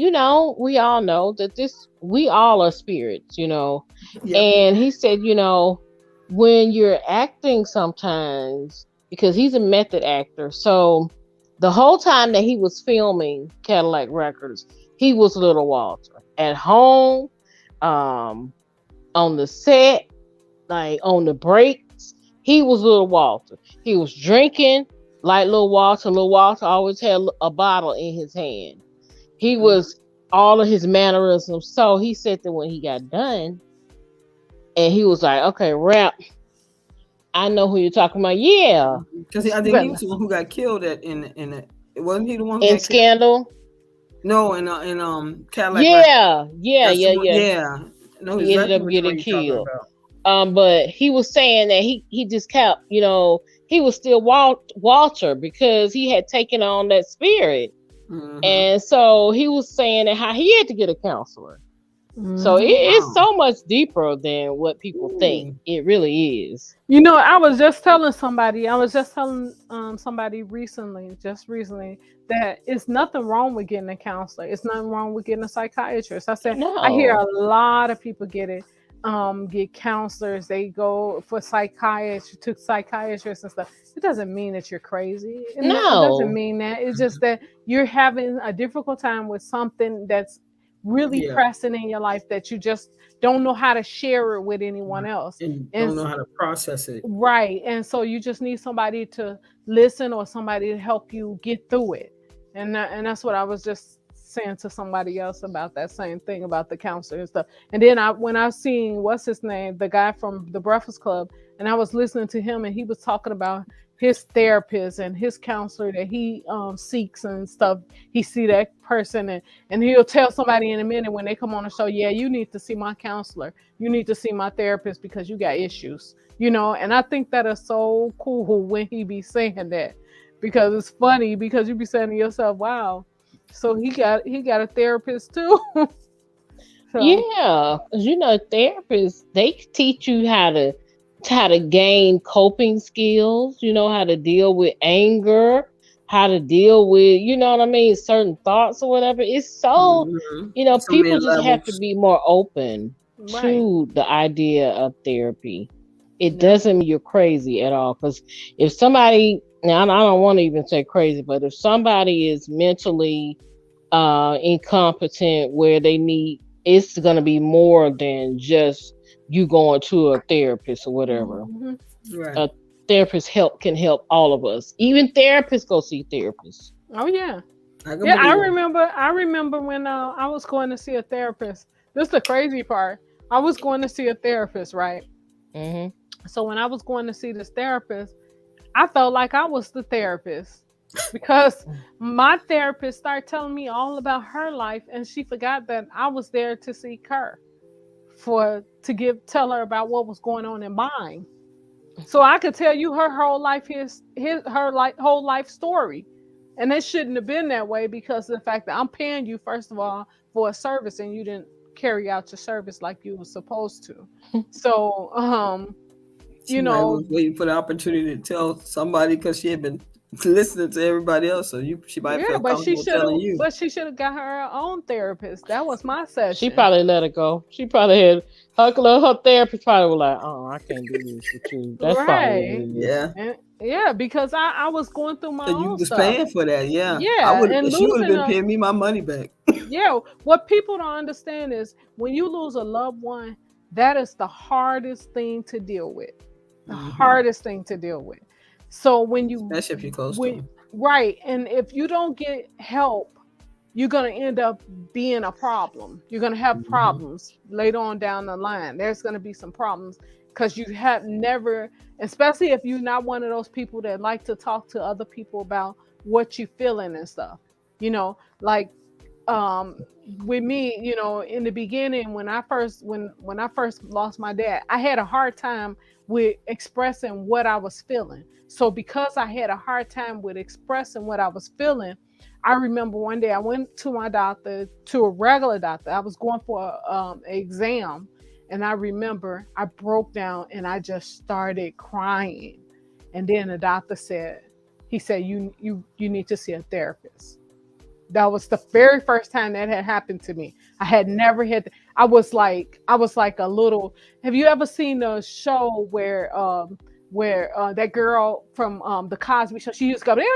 we all know that we all are spirits, Yep. And he said, when you're acting sometimes, because he's a method actor, so the whole time that he was filming Cadillac Records, he was Little Walter at home, on the set, like on the breaks, he was Little Walter. He was drinking like Little Walter. Little Walter always had a bottle in his hand. He was all of his mannerisms. So he said that when he got done, and he was like, "Okay, rap. I know who you're talking about." Yeah, because I think he was the one who got killed in wasn't he the one who in got Scandal? Killed? No, in Cadillac. Yeah. No, he ended up getting killed. But he was saying that he just kept, he was still Walter because he had taken on that spirit. Mm-hmm. And so he was saying that how he had to get a counselor. Mm-hmm. So it's so much deeper than what people think. It really is. I was just telling somebody recently that it's nothing wrong with getting a counselor. It's nothing wrong with getting a psychiatrist. I said, no. I hear a lot of people get counselors. They go for psychiatrists and stuff. It doesn't mean that you're crazy. No. It doesn't mean that. It's just that you're having a difficult time with something that's really pressing in your life that you just don't know how to share it with anyone else. And don't know how to process it. Right. And so you just need somebody to listen or somebody to help you get through it. And that's what I was just saying to somebody else about that same thing about the counselor and stuff. And then when I seen, what's his name, the guy from the Breakfast Club, and I was listening to him and he was talking about his therapist and his counselor that he seeks and stuff. He see that person and he'll tell somebody in a minute when they come on the show, yeah, you need to see my counselor. You need to see my therapist because you got issues, And I think that is so cool when he be saying that, because it's funny because you be saying to yourself, wow, so he got a therapist too. So. Yeah, because therapists, they teach you how to gain coping skills, how to deal with anger, how to deal with, certain thoughts or whatever. It's so, people just have to be more open to the idea of therapy. It doesn't mean you're crazy at all. Because if somebody, now I don't want to even say crazy, but if somebody is mentally incompetent where it's going to be more than just you going to a therapist or whatever. Mm-hmm. Right. A therapist can help all of us. Even therapists go see therapists. Oh yeah. I remember when I was going to see a therapist. This is the crazy part. I was going to see a therapist, right? Mm-hmm. So when I was going to see this therapist, I felt like I was the therapist because my therapist started telling me all about her life, and she forgot that I was there to seek her tell her about what was going on in mine. So I could tell you her whole life, whole life story. And it shouldn't have been that way because of the fact that I'm paying you, first of all, for a service and you didn't carry out your service like you were supposed to. So, she was waiting for the opportunity to tell somebody because she had been listening to everybody else. So she might feel comfortable telling you. But she should have got her own therapist. That was my session. She probably let it go. She probably had her therapist probably was like, "Oh, I can't do this with you." That's right. Yeah. Yeah, because I was going through my And you own was stuff. paying for that, yeah. I Yeah, would. and She would have losing been a paying me my money back. yeah, what people don't understand is when you lose a loved one, that is the hardest thing to deal with. The Hmm. hardest thing to deal with. So Especially if you're close to when them. right, and if you don't get help, you're going to end up being a problem. You're going to have Hmm. problems later on down the line. There's going to be some problems because you have never, especially if you're not one of those people that like to talk to other people about what you feeling and stuff. You know, like um with me, in the beginning when I first lost my dad, I had a hard time with expressing what I was feeling. So because I had a hard time with expressing what I was feeling, I remember one day I went to my doctor, to a regular doctor. I was going for an exam, and I remember I broke down and I just started crying. And then the doctor said, he said, you need to see a therapist. That was the very first time that had happened to me. I had never had. I was like a little. Have you ever seen the show where that girl from the Cosby Show? She used to go. She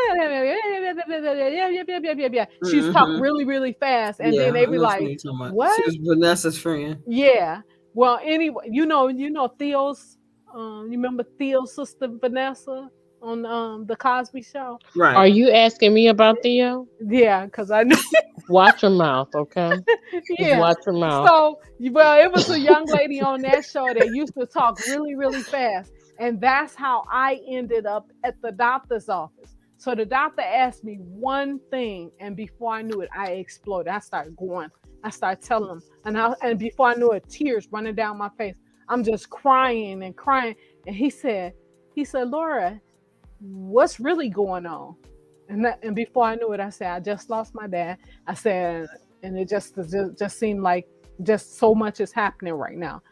used to talk Hmm. really really fast, and Yeah, then they I be know what like, you're talking about. She "What?" was Vanessa's friend. Yeah. Well, anyway, Theo's. You remember Theo's sister Vanessa on the Cosby Show? Are Right. you asking me about Theo? Yeah, because I know. Watch your mouth, okay? Just Yeah. watch your mouth. So, well, it was a young lady on that show that used to talk really, really fast. And that's how I ended up at the doctor's office. So the doctor asked me one thing, and before I knew it, I exploded. I started going. I started telling him, and before I knew it, tears running down my face. I'm just crying and crying. And he said, Laura, what's really going on? And before I knew it, I said, I just lost my dad. I said, and it just seemed like just so much is happening right now.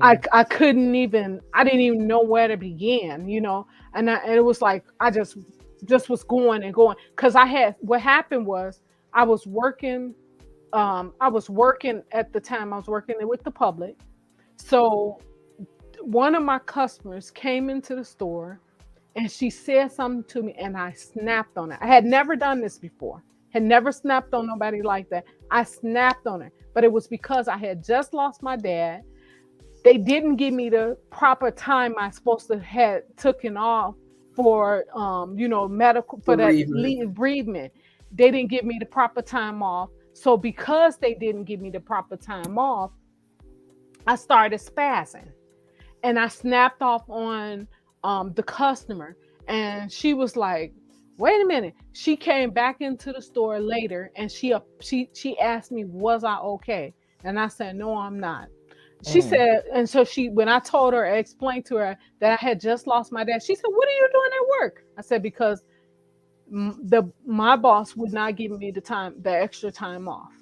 I couldn't even, I didn't even know where to begin, and it was like I just was going and going because what happened was I was working. I was working at the time. I was working with the public. So one of my customers came into the store and she said something to me and I snapped on it. I had never done this before. Had never snapped on nobody like that. I snapped on it, but it was because I had just lost my dad. They didn't give me the proper time I supposed to had taken off for medical for that Bereavement. bereavement. They didn't give me the proper time off. So because they didn't give me the proper time off, I started spazzing and I snapped off on the customer, and she was like, "Wait a minute." She came back into the store later, and she asked me, "Was I okay?" And I said, "No, I'm not." She Mm. said, and so when I told her, I explained to her that I had just lost my dad. She said, "What are you doing at work?" I said, "Because my boss would not give me the extra time off."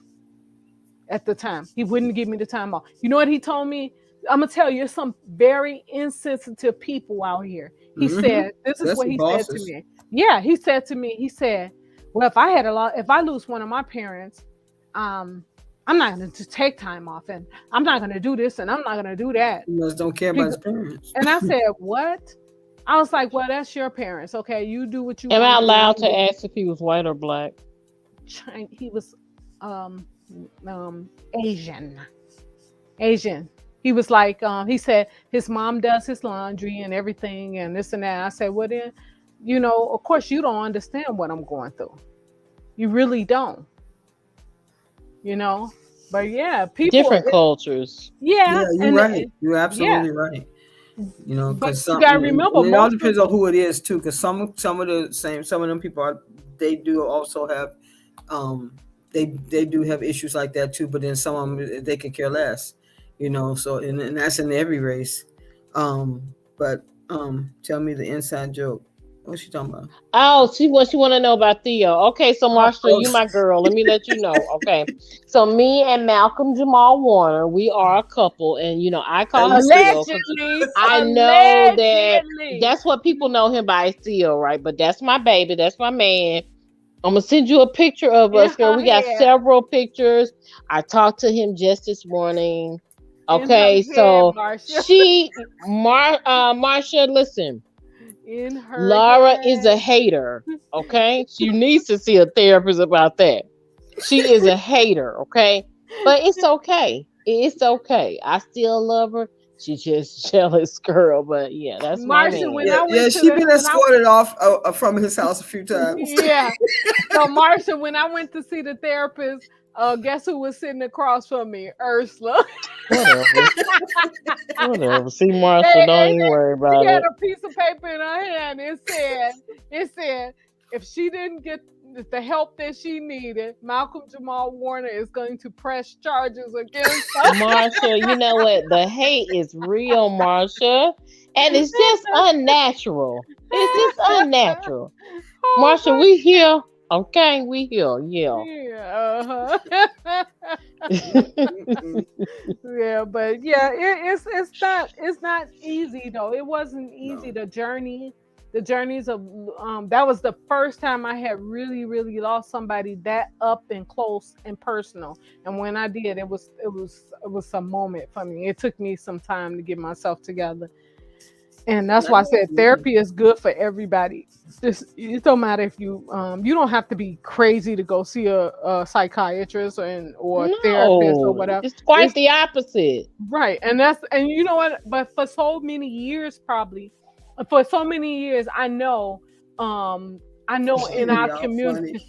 At the time. He wouldn't give me the time off. You know what he told me? I'm gonna tell you, some very insensitive people out here. He Hmm. said, "This is That's what the he said to bosses. me." Yeah, he said to me. He said, "Well, if I lose one of my parents, um, I'm not gonna just take time off, and I'm not gonna do this, and I'm not gonna do that." You must don't care about his parents. And I said, "What?" I was like, "Well, that's your parents, okay? You do what you Am want I to do. allowed I'm to good." ask if he was white or black? He was um Asian. Asian. He was like, he said his mom does his laundry and everything and this and that. I said, well then, of course you don't understand what I'm going through. You really don't, you know. But yeah, Different cultures. yeah, Yeah, you're and right. You're yeah, absolutely right. but Because you some, gotta remember and it all most of depends on who it is too. Because some of them people they do also have, um, they do have issues like that too. But then some of them they can care less, So and that's in every race. But tell me the inside joke. What's she talking about? Oh, she want to know about Theo. Okay, so Marsha, Oh, you my girl. Let me let you know. Okay, so me and Malcolm Jamal Warner, we are a couple, and I call him Theo because allegedly, I know that allegedly. that's what people know him by, Theo, right? But that's my baby, that's my man. I'm gonna send you a picture of In us, girl. her We got head, several pictures. I talked to him just this morning. in her Okay, head, so Marcia. Marsha, listen. in her Laura is a head. hater. Okay, she needs to see a therapist about that. She is a hater. Okay, but it's okay. It's okay. I still love her. She's just jealous girl. But yeah, that's my Marsha, when man. I Yeah, went to she the been escorted off from his house a few times. yeah. So Marsha, when I went to see the therapist, guess who was sitting across from me? Ursula. Whatever. Whatever. See, Marshall, and, don't and even worry she about had it. a piece of paper in her hand. It said, if she didn't get the help that she needed, Malcolm Jamal Warner is going to press charges against her. Marsha, you know what? The hate is real, Marsha. And it's just unnatural. It's just unnatural. Oh Marsha, my we here. Okay, we here. Yeah. yeah. Yeah, but yeah, it's not easy though. It wasn't easy. No. The journeys of that was the first time I had really lost somebody that up and close and personal. And when I did, it was some moment for me. It took me some time to get myself together. And that's why I said therapy is good for everybody. It don't matter if you don't have to be crazy to go see a psychiatrist or a therapist or No, whatever. it's quite It's the opposite. right. And you know what? But for so many years, for so many years, I know in our Y'all community. funny.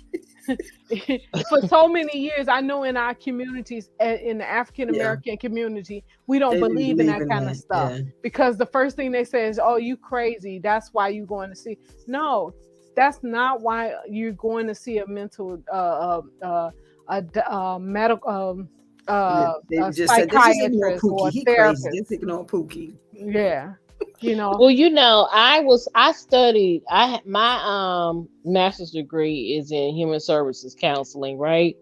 For so many years, I know in our communities, in the African American community, we don't They didn't believe in believe that in kind of that. stuff Yeah. because the first thing they say is, "Oh, you crazy. That's why you going to see." No, that's not why you're going to see a mental, medical, They a just said, "This just ignore psychiatrist or Pookie. a He crazy. Just therapist. ignore Pookie." Yeah, you know. Well, I studied. My master's degree is in human services counseling, right?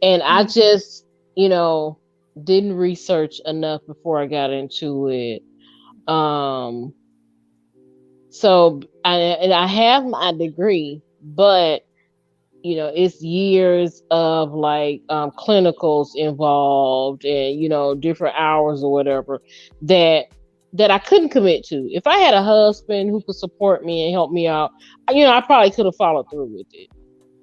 And I just, you know, didn't research enough before I got into it. Um, I have my degree, but it's years of like clinicals involved and different hours or whatever that I couldn't commit to. If I had a husband who could support me and help me out, I probably could have followed through with it.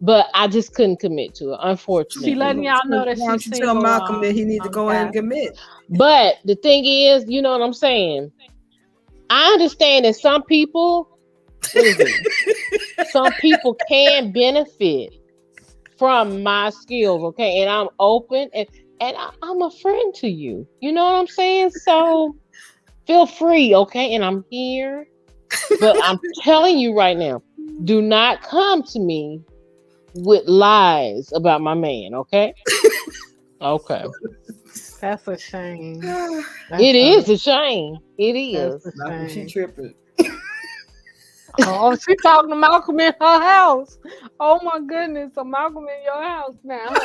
But I just couldn't commit to it, She letting unfortunately. y'all know that Why don't she's you tell single. Malcolm that he need to go ahead and Guys. commit? But the thing is, you know what I'm saying? I understand that some people, listen, some people can benefit from my skills, okay? And I'm open and I'm a friend to you. You know what I'm saying? So feel free, okay? And I'm here. But I'm telling you right now, do not come to me with lies about my man, okay? Okay. That's a shame. It is a shame. It is. That's a Malcolm, she shame. tripping. Oh, she talking to Malcolm in her house. Oh my goodness, so Malcolm in your house now.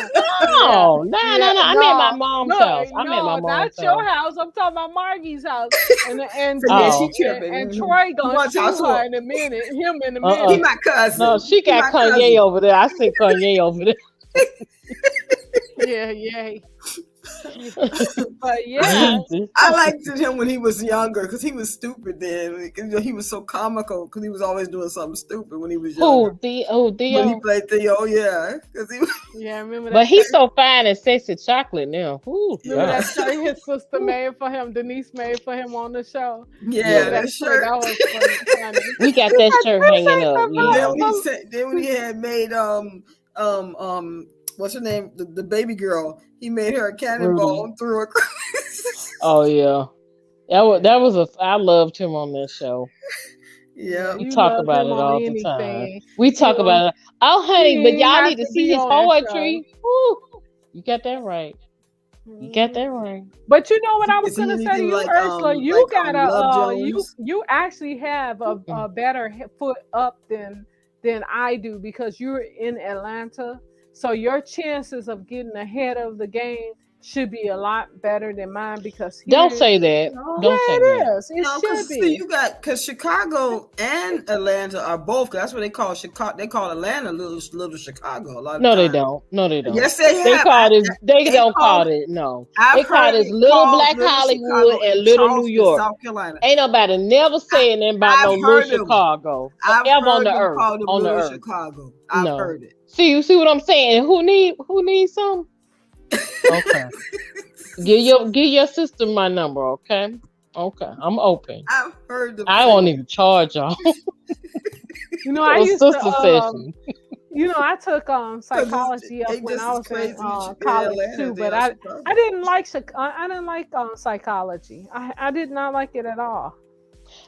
No, no. I'm at my mom's house. I'm at my No, mom's not your house. house. I'm talking about Margie's house. And So yeah, she Oh. tripping. and Troy gonna Watch out, shoot so her in a minute. Him in a Uh-uh. he minute. my cousin. No, she He got my Kanye cousin. over there. I see Kanye over there. Yeah. But yeah, Jesus. I liked him when he was younger because he was stupid then. He was so comical because he was always doing something stupid when he was younger. Who? Theo? When he played Theo, yeah, because he was. yeah. Remember that? But he's so fine and sexy chocolate now. Ooh, Remember God. that shirt his sister made for him, Denise made for him on the show. Yeah, Remember that shirt. That was funny. We got that shirt hanging up. Yeah. Then when he had made what's her name, the baby girl, he made her a cannonball and threw her. Oh yeah. I loved him on that show. Yeah, We You talk love about him it on all the anything. time. We talk about it. Oh, honey, but He y'all has need to to see be his on that poetry. Woo. You got that right. You got that right. But you know what I was Is he gonna say to anything you, like, Ursula? You like, got Love you Jones? actually have a better foot up than I do because you're in Atlanta. So your chances of getting ahead of the game should be a lot better than mine because Don't here, say that. No. Don't say yeah, that. it is. It No, should because see, be. you got because Chicago and Atlanta are both. That's what they call Chicago. They call Atlanta little Chicago a lot of No, they times. don't. No, they don't. Yes, they They have. call this. They They don't call call it. it. No, I've they call heard this it Little called Black Little Hollywood Chicago and in Little New Charleston, York. South Carolina. Ain't nobody never saying nothing about no I've Little heard them. Chicago I've ever on heard the them earth. call them On the Little earth. Chicago. I've No. heard it. See what I'm saying? Who needs some? Okay. Give your sister my number, okay? Okay. I'm open. I've heard them I say won't that. even charge y'all. You know, I A used sister to. session. You know, I took 'Cause psychology up they when just I as was in crazy in college Atlanta too, as they but are Chicago. I didn't like I didn't like psychology. I did not like it at all.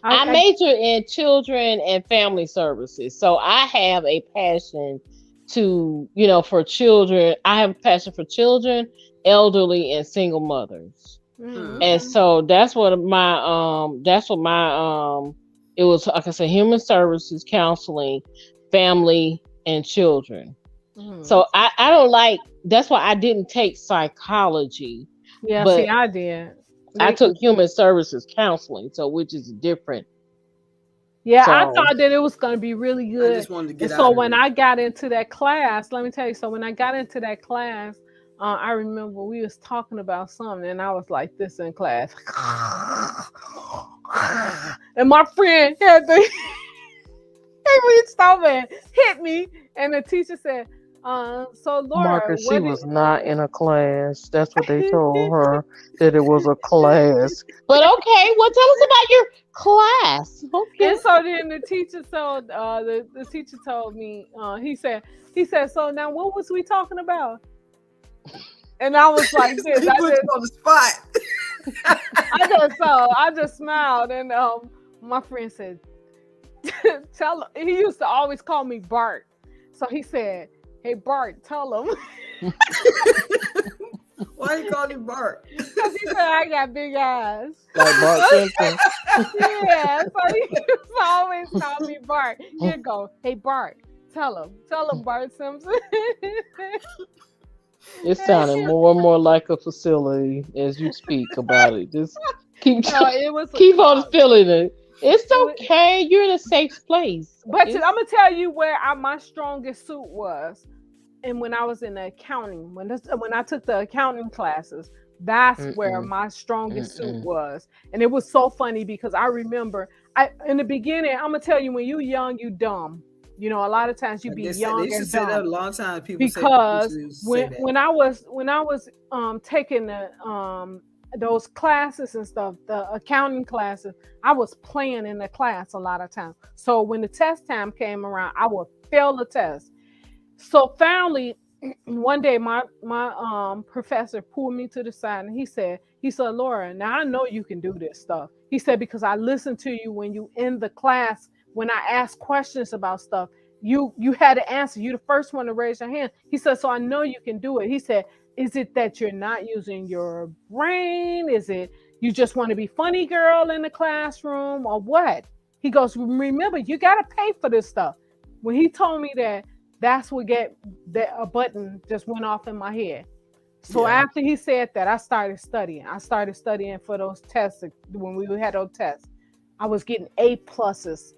I majored in children and family services. So I have a passion for children. I have a passion for children, elderly, and single mothers. And so that's what my it was, like I said, human services, counseling, family, and children. So I don't like, that's why I didn't take psychology. Yeah, but see, I did. I took human services counseling, so which is different. Yeah, I So thought that it was going to be really I good. just wanted to get So out of when it. I got into that class, let me tell you. So when I got into that class, I remember we was talking about something, and I was like this in class, and my friend had to. He reached over and hit me, and the teacher said, "So Laura, Margaret, she what was did?" not in a class. That's what they told her, that it was a class. But okay, well, tell us about your class. Okay. And so then the teacher told the teacher told me, he said, so now what was we talking about? And I was like this. He put you on the spot. I just smiled, and my friend said, tell him. He used to always call me Bart. So he said, "Hey Bart, tell him." Why you call him Bart? Because he said I got big eyes. Like Bart Simpson. Yeah, so he used to always call me Bart. Here go, "Hey Bart, tell him Bart Simpson." It's sounding more and more like a facility as you speak about it. Just keep keep on feeling it. It's okay. You're in a safe place. But I'm gonna tell you where my strongest suit was, and when I was in the accounting, when I took the accounting classes, that's where my strongest suit was. And it was so funny because I remember, in the beginning, I'm gonna tell you, when you young, you dumb. You know, a lot of times you be young and dumb. They used to say that a long time. Because when I was taking the those classes and stuff, the accounting classes, I was playing in the class a lot of times. So when the test time came around, I would fail the test. So finally, one day my professor pulled me to the side, and he said, "Laura, now I know you can do this stuff." He said, "Because I listened to you when you in the class, when I asked questions about stuff, you had to answer. You the first one to raise your hand." He said, "So I know you can do it." He said, "Is it that you're not using your brain? Is it you just want to be funny girl in the classroom, or what?" He goes, "Remember, you got to pay for this stuff." When he told me that, that's what a button just went off in my head. So after he said that, I started studying. I started studying for those tests. When we had those tests, I was getting A+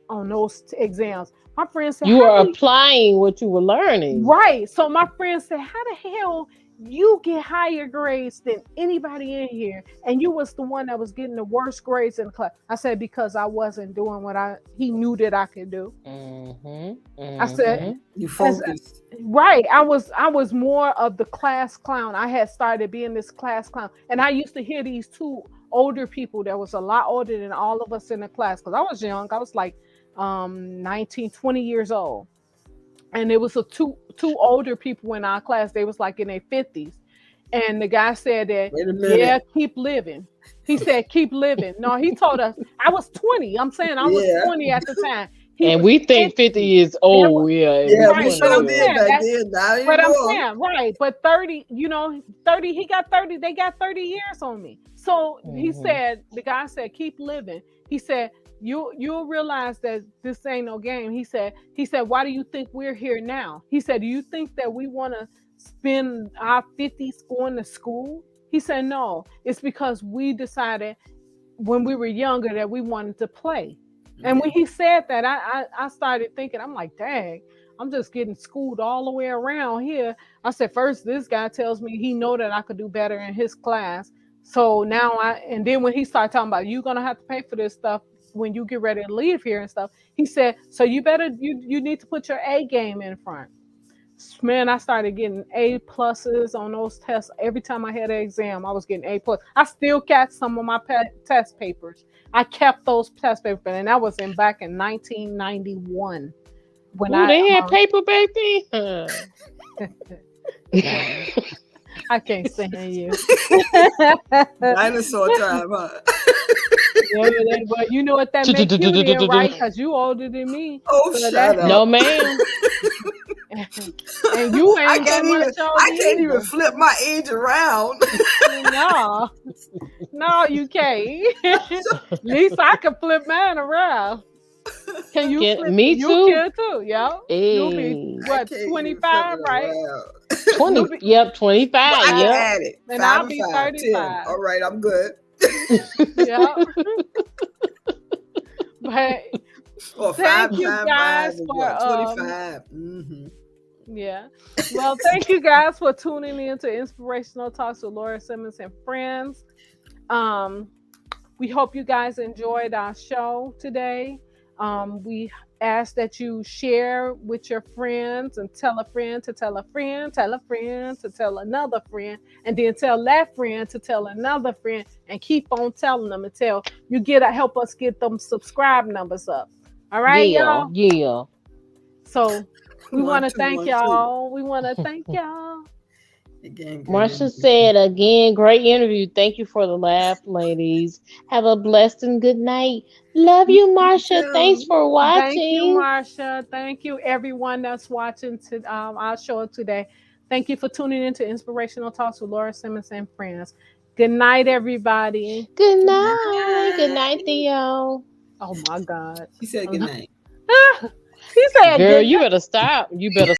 on those exams. My friend said, "You are applying what you were learning." Right. So my friend said, "How the hell you get higher grades than anybody in here, and you was the one that was getting the worst grades in the class?" I said, "Because I wasn't doing what he knew that I could do." I said, "You focused." Right. I was more of the class clown. I had started being this class clown, and I used to hear these two older people that was a lot older than all of us in the class, because I was young. I was like 19, 20 years old. And it was two older people in our class. They was like in their 50s. And the guy said that, "Yeah, keep living." He said, "Keep living." No, he told us, I was 20. I'm saying I was 20 at the time. And we think 50 is old. Yeah, we sure did back then. But I'm saying, right. But 30, 30, he got 30. They got 30 years on me. So he said, the guy said, "Keep living." He said, you'll realize that this ain't no game. He said, "Why do you think we're here now?" He said, "Do you think that we want to spend our 50s going to school?" He said, no, it's because we decided when we were younger that we wanted to play. And when he said that, I started thinking, I'm like, dang, I'm just getting schooled all the way around here. I said, first, this guy tells me he know that I could do better in his class. So now and then when he started talking about, you're going to have to pay for this stuff when you get ready to leave here and stuff, he said, so you need to put your A game in front. Man, I started getting A pluses on those tests. Every time I had an exam, I was getting A plus. I still got some of my test papers. I kept those test papers, and that was back in 1991 when they had paper back then. I can't stand you. Dinosaur time, huh? Yeah, but you know what that makes you then, right? Because you older than me. Oh, so shut up. No, ma'am. And you ain't I can't even flip my age around. No, you can't. At least I can flip mine around. Can you flip? Me too. You can too, yeah. Hey. You'll be what, 25, right? 20. Yep, 25. Well, I yep. add it. And 5 I'll be 5, 35. 10. All right, I'm good. Yeah. But thank you guys for 25. Mm-hmm. Yeah. Well, thank you guys for tuning in to Inspirational Talks with Laura Simmons and friends. We hope you guys enjoyed our show today. We ask that you share with your friends and tell a friend to tell a friend, tell a friend to tell another friend, and then tell that friend to tell another friend, and keep on telling them until you help us get them subscribe numbers up. All right, y'all? Yeah. So we want to thank y'all. We want to thank y'all. Again, Marsha said, again, great interview. Thank you for the laugh, ladies. Have a blessed and good night. Love you, Marsha. Thanks for watching. Thank you, Marsha. Thank you, everyone that's watching our show today. Thank you for tuning in to Inspirational Talks with Laura Simmons and friends. Good night, everybody. Good night. Good night, Theo. Oh, my God. She said good night. He said, girl, you better stop. You better